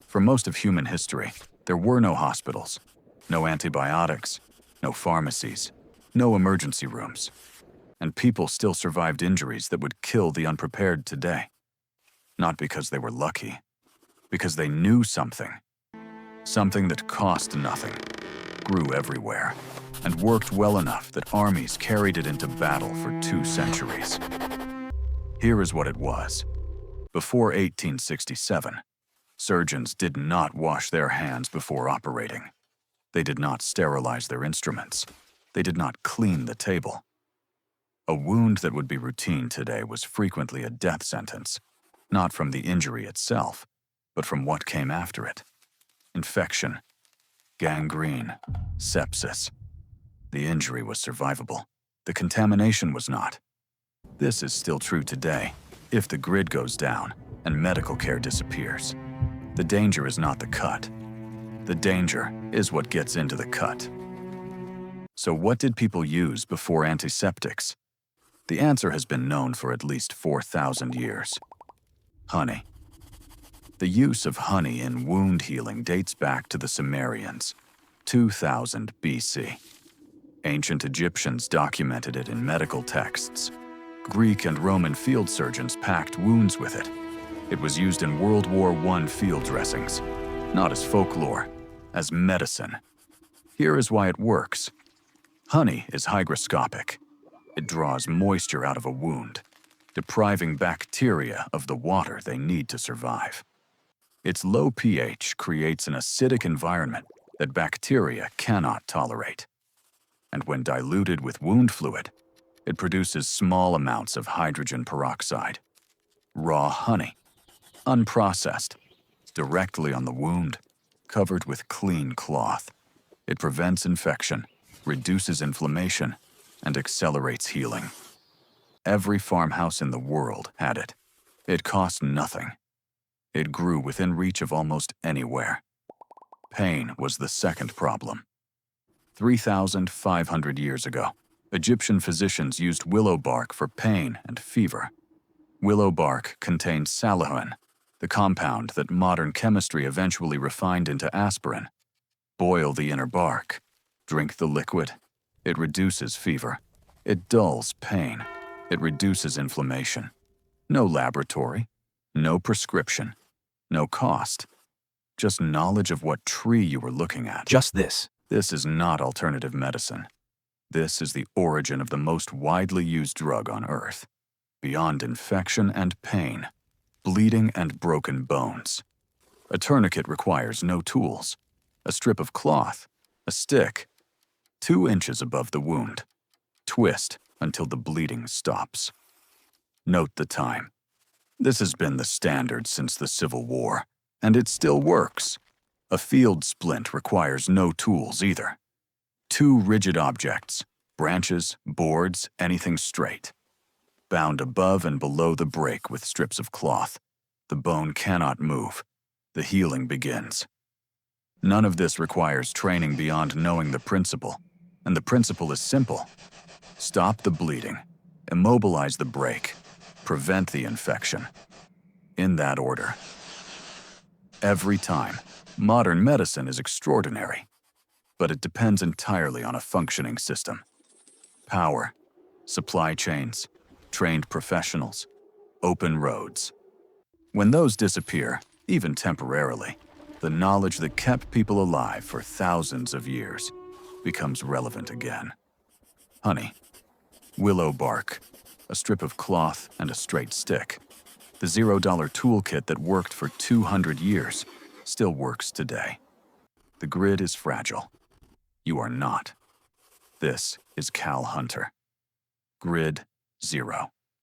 For most of human history, there were no hospitals, no antibiotics, no pharmacies, no emergency rooms, and people still survived injuries that would kill the unprepared today. Not because they were lucky, because they knew something. Something that cost nothing, grew everywhere, and worked well enough that armies carried it into battle for 2 centuries. Here is what it was. Before 1867, surgeons did not wash their hands before operating. They did not sterilize their instruments. They did not clean the table. A wound that would be routine today was frequently a death sentence, not from the injury itself, but from what came after it. Infection, gangrene, sepsis. The injury was survivable. The contamination was not. This is still true today. If the grid goes down and medical care disappears, the danger is not the cut. The danger is what gets into the cut. So what did people use before antiseptics? The answer has been known for at least 4,000 years. Honey. The use of honey in wound healing dates back to the Sumerians, 2000 BC. Ancient Egyptians documented it in medical texts. Greek and Roman field surgeons packed wounds with it. It was used in World War I field dressings, not as folklore, as medicine. Here is why it works. Honey is hygroscopic. It draws moisture out of a wound, depriving bacteria of the water they need to survive. Its low pH creates an acidic environment that bacteria cannot tolerate. And when diluted with wound fluid, it produces small amounts of hydrogen peroxide. Raw honey, unprocessed, directly on the wound, covered with clean cloth. It prevents infection, reduces inflammation, and accelerates healing. Every farmhouse in the world had it. It cost nothing. It grew within reach of almost anywhere. Pain was the second problem. 3,500 years ago, Egyptian physicians used willow bark for pain and fever. Willow bark contained salicylic, the compound that modern chemistry eventually refined into aspirin. Boil the inner bark. Drink the liquid. It reduces fever. It dulls pain. It reduces inflammation. No laboratory. No prescription. No cost. Just knowledge of what tree you were looking at. Just this. This is not alternative medicine. This is the origin of the most widely used drug on Earth. Beyond infection and pain, bleeding and broken bones. A tourniquet requires no tools. A strip of cloth, a stick, 2 inches above the wound. Twist until the bleeding stops. Note the time. This has been the standard since the Civil War, and it still works. A field splint requires no tools either. 2 rigid objects, branches, boards, anything straight. Bound above and below the break with strips of cloth. The bone cannot move. The healing begins. None of this requires training beyond knowing the principle, and the principle is simple. Stop the bleeding, immobilize the break, prevent the infection. In that order. Every time. Modern medicine is extraordinary, but it depends entirely on a functioning system. Power, supply chains, trained professionals, open roads. When those disappear, even temporarily, the knowledge that kept people alive for thousands of years becomes relevant again. Honey, willow bark, a strip of cloth, and a straight stick. The $0 toolkit that worked for 200 years still works today. The grid is fragile. You are not. This is Cal Hunter. Grid 0.